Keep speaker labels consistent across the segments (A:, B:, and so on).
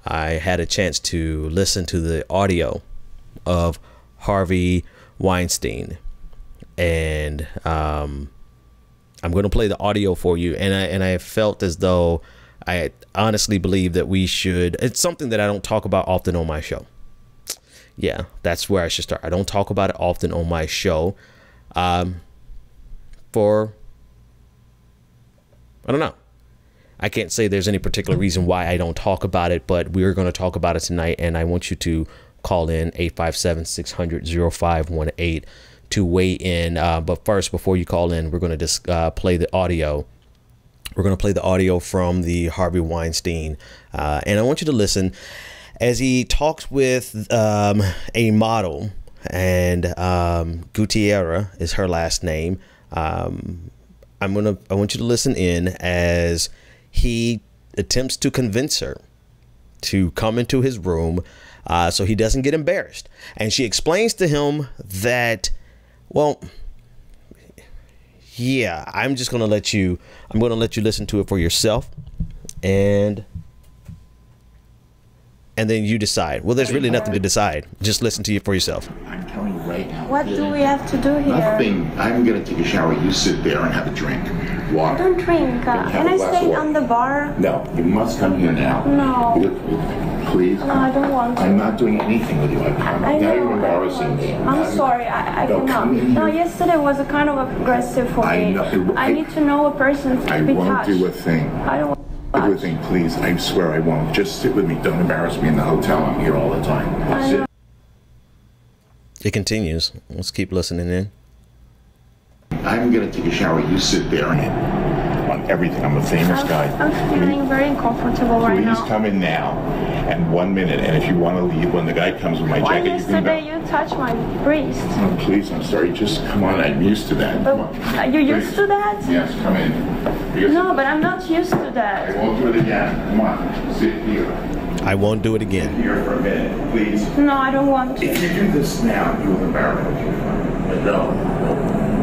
A: I had a chance to listen to the audio of Harvey Weinstein, and I'm going to play the audio for you. And I felt as though I honestly believe that we should. It's something that I don't talk about often on my show. Yeah, that's where I should start. I don't talk about it often on my show. For I don't know. I can't say there's any particular reason why I don't talk about it, but we're going to talk about it tonight. And I want you to call in 857-600-0518 to weigh in. But first, before you call in, we're going to just play the audio. We're going to play the audio from the Harvey Weinstein. And I want you to listen as he talks with a model, and Gutierrez is her last name. I want you to listen in as he attempts to convince her to come into his room so he doesn't get embarrassed. And she explains to him that, well, yeah, I'm going to let you listen to it for yourself. And then you decide. Well, there's really nothing to decide. Just listen to it for yourself.
B: I'm telling you right now.
C: What do we have to do here?
B: Nothing. I'm going to take a shower. You sit there and have a drink. Water.
C: I don't drink. Can I stay on the bar?
B: No, you must come here now.
C: No.
B: Please.
C: No, I don't want to.
B: I'm not doing anything with you. Now you're embarrassing me.
C: I'm sorry. I cannot. No, yesterday was a kind of aggressive for me. I need to know a person to be touched.
B: I won't do a thing.
C: I don't.
B: Everything, please. I swear I won't. Just sit with me. Don't embarrass me in the hotel. I'm here all the time. Sit.
A: It continues. Let's keep listening in.
B: I'm going to take a shower. You sit there on everything. I'm a famous guy.
C: I'm feeling very uncomfortable right now.
B: Please come in now. And 1 minute. And if you want to leave, when the guy comes with my jacket, you can go.
C: Yesterday you touched my breast.
B: Oh, please, I'm sorry. Just come on. I'm used to that.
C: But
B: come on.
C: Are you used to that?
B: Yes, come in.
C: No, but I'm not used to
B: I
C: that.
B: won't do it again. Come on. Sit here.
A: I won't do it again.
B: Sit here for a minute, please.
C: No, I don't want to.
B: If you do this now, you will embarrass me. But no.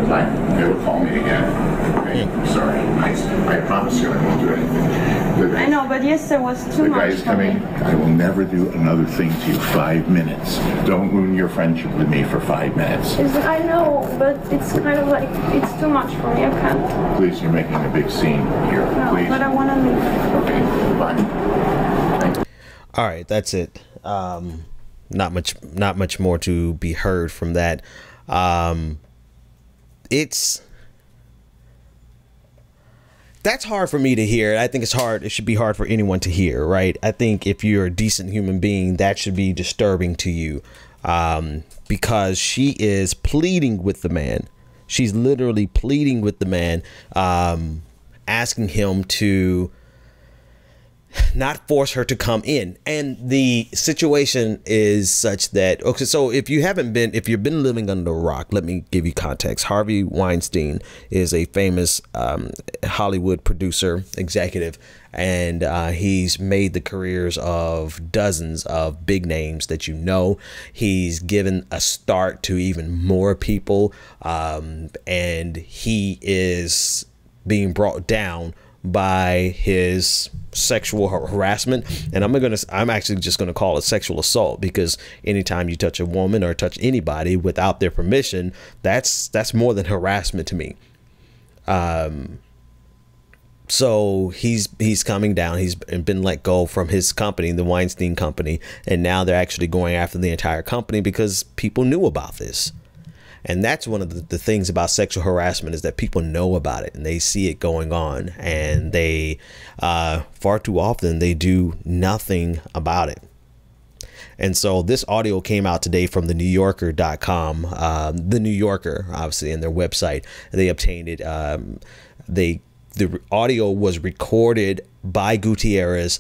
B: Never call me again. Okay? I'm sorry. I promise you I won't do anything.
C: I know, but yesterday was too much.
B: The guy's coming. I will never do another thing to you. 5 minutes. Don't ruin your friendship with me for 5 minutes.
C: I know, but it's kind of like, it's too much for me. I can't.
B: Please, you're making a big scene here.
C: No,
B: please.
C: but I want to leave.
B: Okay, fine. Thank you.
A: All right, that's it. Not much more to be heard from that. That's hard for me to hear. I think it's hard. It should be hard for anyone to hear, right? I think if you're a decent human being, that should be disturbing to you, because she is pleading with the man. She's literally pleading with the man, asking him to not force her to come in. And the situation is such that, okay, so if you've been living under a rock, let me give you context. Harvey Weinstein is a famous Hollywood producer, executive, and he's made the careers of dozens of big names that you know. He's given a start to even more people, and he is being brought down by his sexual harassment. And I'm actually just going to call it sexual assault, because anytime you touch a woman or touch anybody without their permission, that's more than harassment to me. So he's coming down. He's been let go from his company, the Weinstein Company, and now they're actually going after the entire company because people knew about this. And that's one of the things about sexual harassment, is that people know about it and they see it going on, and they far too often they do nothing about it. And so this audio came out today from the NewYorker.com, the New Yorker, obviously, in their website. They obtained it. The audio was recorded by Gutierrez.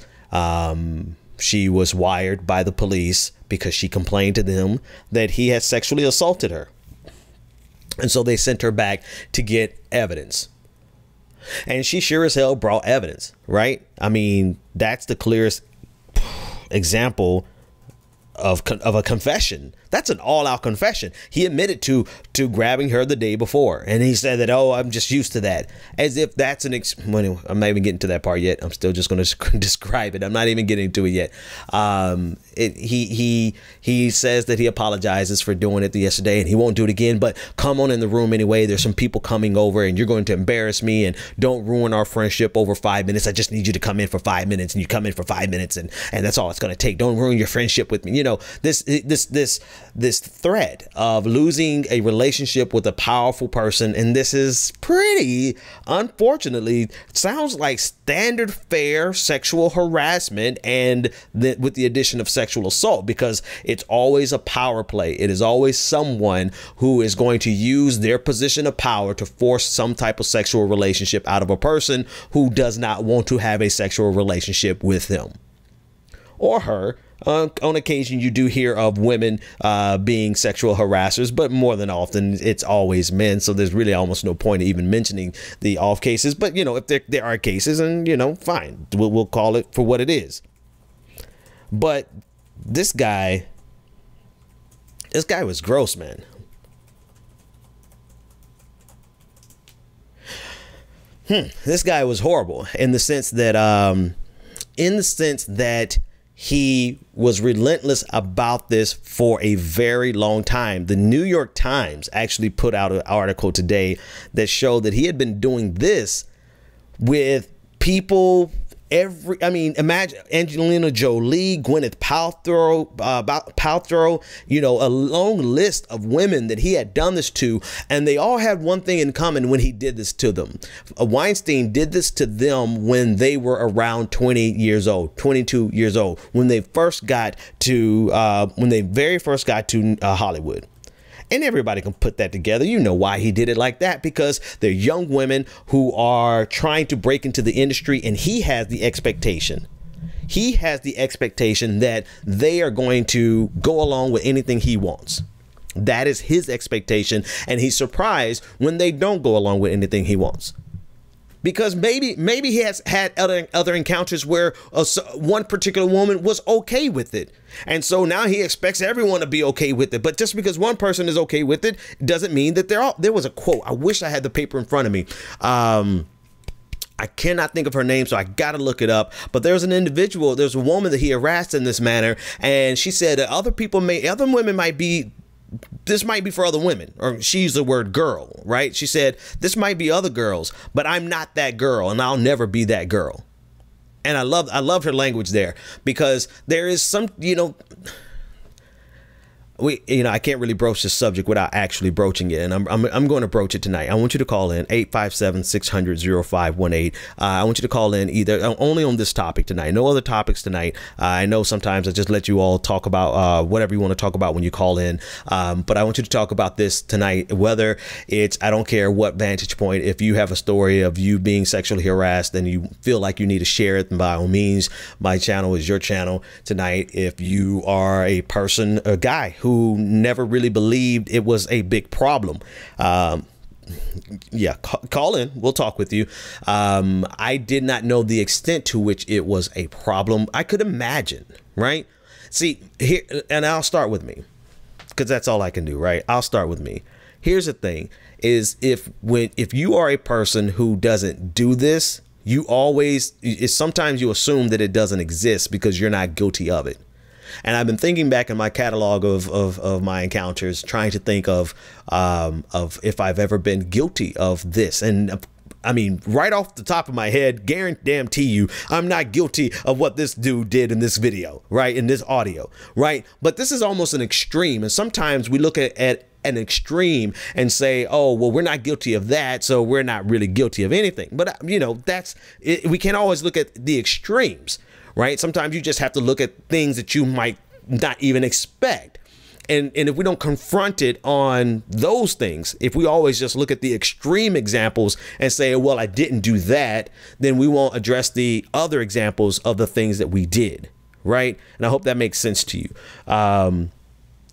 A: She was wired by the police because she complained to them that he had sexually assaulted her. And so they sent her back to get evidence. And she sure as hell brought evidence, right? I mean, that's the clearest example of a confession. That's an all-out confession. He admitted to grabbing her the day before, and he said that, oh, I'm just used to that, as if that's well, anyway, I'm not even getting to that part yet. I'm still just going to describe it. I'm not even getting to it yet. He says that he apologizes for doing it yesterday and he won't do it again, but come on in the room anyway. There's some people coming over and you're going to embarrass me, and don't ruin our friendship over 5 minutes. I just need you to come in for 5 minutes, and you come in for 5 minutes, and that's all it's going to take. Don't ruin your friendship with me. You know, this threat of losing a relationship with a powerful person, and this is pretty, unfortunately, sounds like standard fare sexual harassment, and with the addition of sexual assault, because it's always a power play. It is always someone who is going to use their position of power to force some type of sexual relationship out of a person who does not want to have a sexual relationship with him or her. On occasion, you do hear of women being sexual harassers, but more than often, it's always men. So there's really almost no point of even mentioning the off cases. But, you know, if there are cases, and, you know, fine, we'll call it for what it is. But this guy was Grossman. This guy was horrible in the sense that he was relentless about this for a very long time. The New York Times actually put out an article today that showed that he had been doing this with people imagine Angelina Jolie, Gwyneth Paltrow, you know, a long list of women that he had done this to, and they all had one thing in common when he did this to them. Weinstein did this to them when they were around 20 years old, 22 years old, when they first got to, very first got to Hollywood. And everybody can put that together. You know why he did it like that, because they're young women who are trying to break into the industry, and he has the expectation. He has the expectation that they are going to go along with anything he wants. That is his expectation, and he's surprised when they don't go along with anything he wants. Because maybe he has had other encounters where one particular woman was okay with it. And so now he expects everyone to be okay with it. But just because one person is okay with it doesn't mean that there was a quote. I wish I had the paper in front of me. I cannot think of her name, so I got to look it up. But there's a woman that he harassed in this manner. And she said that other women might be, this might be for other women, or she used the word girl, right? She said, this might be other girls, but I'm not that girl, and I'll never be that girl. And I loved her language there, because there is some, you know, I can't really broach this subject without actually broaching it, and I'm going to broach it tonight. I want you to call in 857-600-0518. I want you to call in either only on this topic tonight. No other topics tonight. I know sometimes I just let you all talk about whatever you want to talk about when you call in, but I want you to talk about this tonight. Whether it's, I don't care what vantage point. If you have a story of you being sexually harassed and you feel like you need to share it, then by all means, my channel is your channel tonight. If you are a guy who never really believed it was a big problem, yeah, call in. We'll talk with you. I did not know the extent to which it was a problem. I could imagine, right? See, here, and I'll start with me, because that's all I can do, right? I'll start with me. Here's the thing, is if you are a person who doesn't do this, sometimes you assume that it doesn't exist because you're not guilty of it. And I've been thinking back in my catalog of my encounters, trying to think of if I've ever been guilty of this. And I mean, right off the top of my head, guarantee you, I'm not guilty of what this dude did in this video, right? In this audio, right? But this is almost an extreme. And sometimes we look at an extreme and say, oh, well, we're not guilty of that, so we're not really guilty of anything. But, you know, we can't always look at the extremes. Right? Sometimes you just have to look at things that you might not even expect. And if we don't confront it on those things, if we always just look at the extreme examples and say, well, I didn't do that, then we won't address the other examples of the things that we did. Right? And I hope that makes sense to you.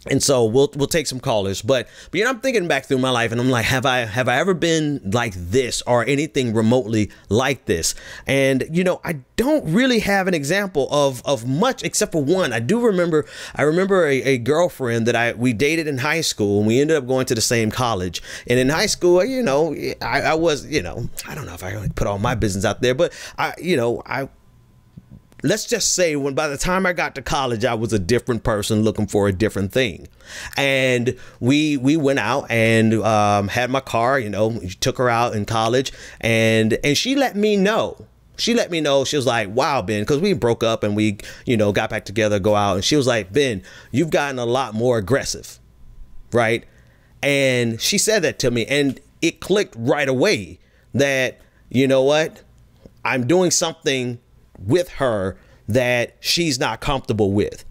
A: And so we'll take some callers, but you know, I'm thinking back through my life and I'm like, have I ever been like this or anything remotely like this? And you know, I don't really have an example of much except for one. I remember a girlfriend that we dated in high school, and we ended up going to the same college. And in high school, you know, I was, you know, I don't know if I really put all my business out there, but let's just say by the time I got to college, I was a different person looking for a different thing. And we went out and had my car, you know, took her out in college, and she let me know. She was like, wow, Ben, because we broke up and we, you know, got back together, go out. And she was like, Ben, you've gotten a lot more aggressive. Right. And she said that to me, and it clicked right away that, you know what, I'm doing something with her that she's not comfortable with.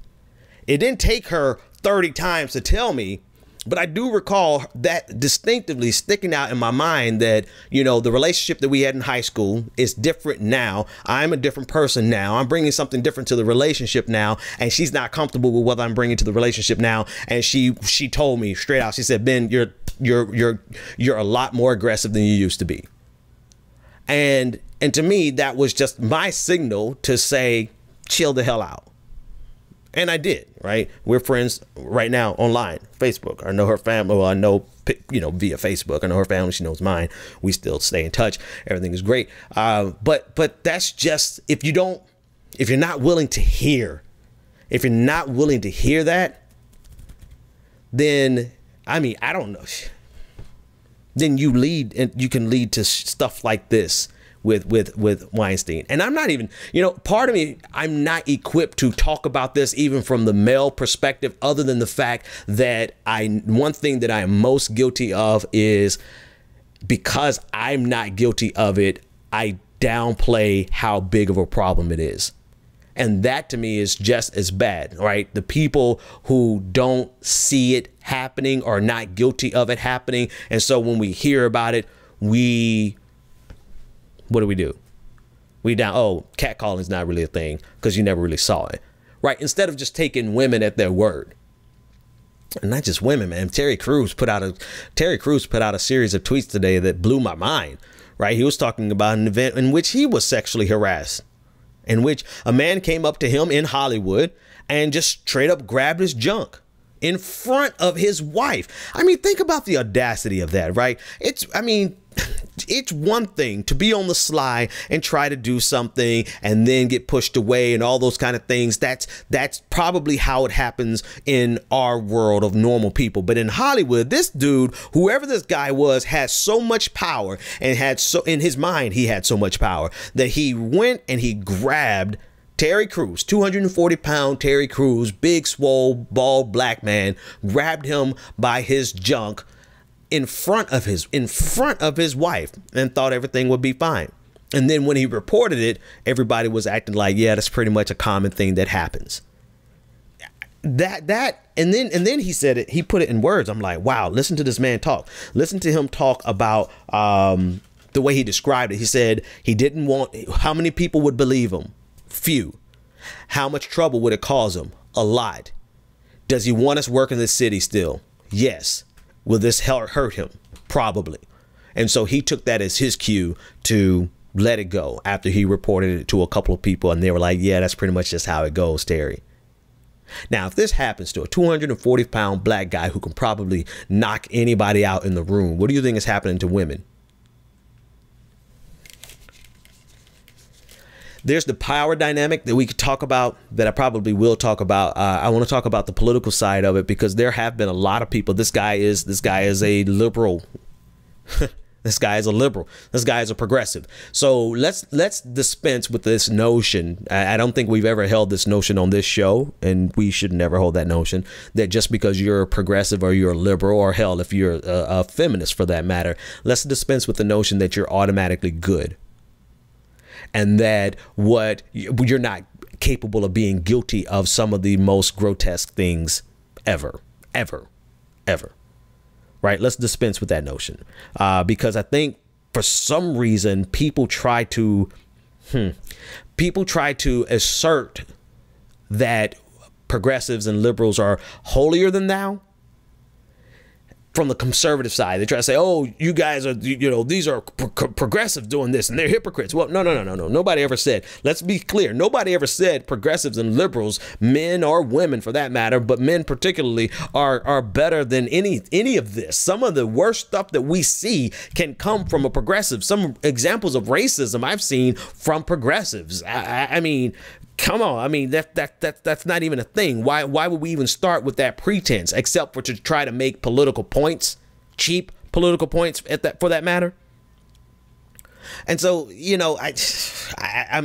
A: It didn't take her 30 times to tell me, but I do recall that distinctively sticking out in my mind that, you know, the relationship that we had in high school is different now. I'm a different person now. I'm bringing something different to the relationship now, and she's not comfortable with what I'm bringing to the relationship now. And she told me straight out, she said, Ben, you're a lot more aggressive than you used to be. And to me, that was just my signal to say, chill the hell out. And I did, right? We're friends right now online, Facebook. I know her family. Well, I know, you know, via Facebook. I know her family. She knows mine. We still stay in touch. Everything is great. But that's just, if you're not willing to hear that, then, I mean, I don't know. Then you can lead to stuff like this with Weinstein. And I'm not even, you know, part of me, I'm not equipped to talk about this even from the male perspective, other than the fact that one thing that I am most guilty of is, because I'm not guilty of it, I downplay how big of a problem it is. And that to me is just as bad, right? The people who don't see it happening are not guilty of it happening. And so when we hear about it, what do? Oh, catcalling is not really a thing because you never really saw it, right? Instead of just taking women at their word. And not just women, man. Terry Crews put out a series of tweets today that blew my mind, right? He was talking about an event in which he was sexually harassed, in which a man came up to him in Hollywood and just straight up grabbed his junk in front of his wife. I mean, think about the audacity of that, right? It's one thing to be on the sly and try to do something and then get pushed away and all those kind of things. That's probably how it happens in our world of normal people. But in Hollywood, this dude, whoever this guy was, has so much power, and in his mind, he had so much power that he went and he grabbed Terry Crews, 240-pound Terry Crews, big, swole, bald black man, grabbed him by his junk in front of his wife and thought everything would be fine. And then when he reported it, everybody was acting like, yeah, that's pretty much a common thing that happens. And then he said it, he put it in words. I'm like, wow, listen to this man talk. Listen to him talk about the way he described it. He said he didn't want, how many people would believe him? Few. How much trouble would it cause him? A lot. Does he want us working this city still? Yes. Will this hurt him? Probably. And so he took that as his cue to let it go after he reported it to a couple of people, and they were like, yeah, that's pretty much just how it goes, Terry. Now, if this happens to a 240-pound black guy who can probably knock anybody out in the room, what do you think is happening to women? There's the power dynamic that we could talk about, that I probably will talk about. I want to talk about the political side of it, because there have been a lot of people. This guy is a liberal. This guy is a liberal. This guy is a progressive. So let's dispense with this notion. I don't think we've ever held this notion on this show, and we should never hold that notion, that just because you're a progressive or you're a liberal, or hell, if you're a feminist for that matter, let's dispense with the notion that you're automatically good, and that you're not capable of being guilty of some of the most grotesque things ever. Right? Let's dispense with that notion, because I think for some reason people try to assert that progressives and liberals are holier than thou. From the conservative side, they try to say, oh, you guys are, you know, these are progressives doing this and they're hypocrites. Well, no. Nobody ever said, let's be clear. Nobody ever said progressives and liberals, men or women for that matter, but men particularly are better than any of this. Some of the worst stuff that we see can come from a progressive. Some examples of racism I've seen from progressives. I mean, come on. I mean, that's not even a thing. Why would we even start with that pretense except for to try to make political points, cheap political points for that matter? And so, you know, I'm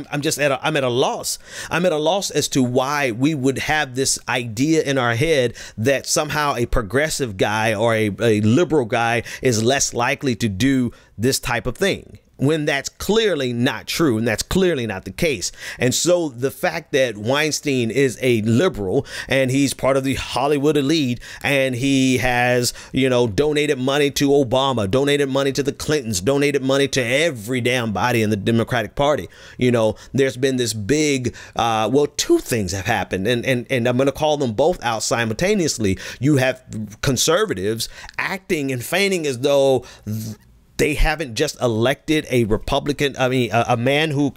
A: at a loss. I'm at a loss as to why we would have this idea in our head that somehow a progressive guy or a liberal guy is less likely to do this type of thing, when that's clearly not true and that's clearly not the case. And so the fact that Weinstein is a liberal and he's part of the Hollywood elite and he has, you know, donated money to Obama, donated money to the Clintons, donated money to every damn body in the Democratic Party. You know, there's been this big, well, two things have happened, and I'm going to call them both out simultaneously. You have conservatives acting and feigning as though they haven't just elected a Republican, a man who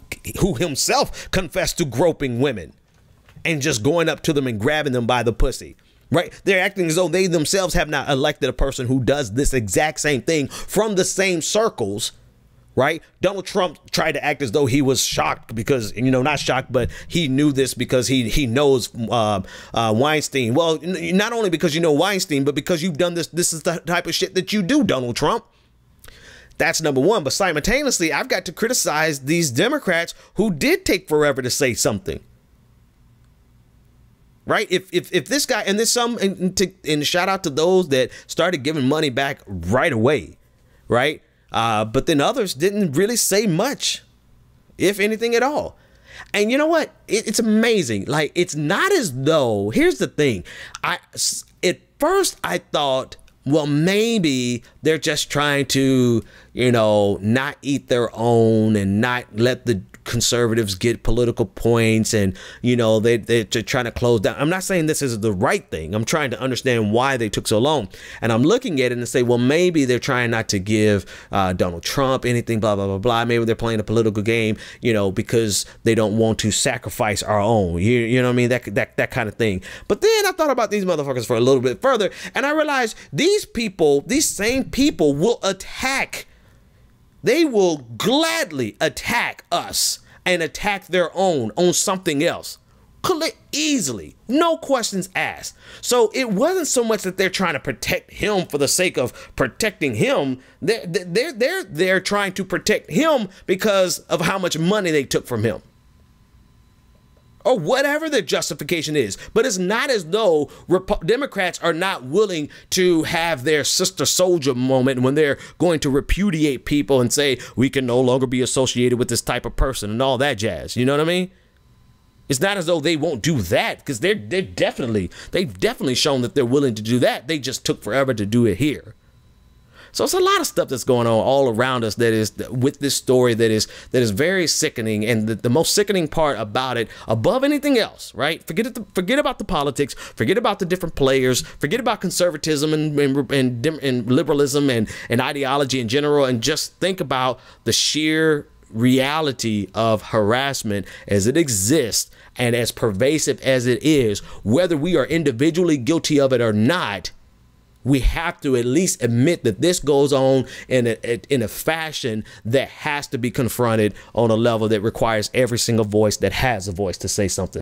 A: himself confessed to groping women and just going up to them and grabbing them by the pussy, right? They're acting as though they themselves have not elected a person who does this exact same thing from the same circles, right? Donald Trump tried to act as though he was shocked because, you know, not shocked, but he knew this because he knows Weinstein. Well, not only because you know Weinstein, but because you've done this. This is the type of shit that you do, Donald Trump. That's number one. But simultaneously, I've got to criticize these Democrats who did take forever to say something. Right? If this guy, and there's some, and shout out to those that started giving money back right away. Right? But then others didn't really say much, if anything at all. And you know what? It's amazing. Like, it's not as though, here's the thing. At first I thought, well, maybe they're just trying to, you know, not eat their own and not let the conservatives get political points, and, you know, they're trying to close down. I'm not saying this is the right thing. I'm trying to understand why they took so long. And I'm looking at it and say, well, maybe they're trying not to give Donald Trump anything, blah, blah, blah, blah. Maybe they're playing a political game, you know, because they don't want to sacrifice our own. You know what I mean? That kind of thing. But then I thought about these motherfuckers for a little bit further, and I realized these people, these same people will attack. They will gladly attack us and attack their own on something else. Easily, no questions asked. So it wasn't so much that they're trying to protect him for the sake of protecting him. They're trying to protect him because of how much money they took from him, or whatever the justification is. But it's not as though Democrats are not willing to have their sister soldier moment when they're going to repudiate people and say we can no longer be associated with this type of person and all that jazz. You know what I mean? It's not as though they won't do that, because they've definitely shown that they're willing to do that. They just took forever to do it here. So it's a lot of stuff that's going on all around us that is with this story that is very sickening. And the most sickening part about it, above anything else, right? Forget about the politics, forget about the different players, forget about conservatism and liberalism and ideology in general, and just think about the sheer reality of harassment as it exists and as pervasive as it is. Whether we are individually guilty of it or not, we have to at least admit that this goes on in a fashion that has to be confronted on a level that requires every single voice that has a voice to say something.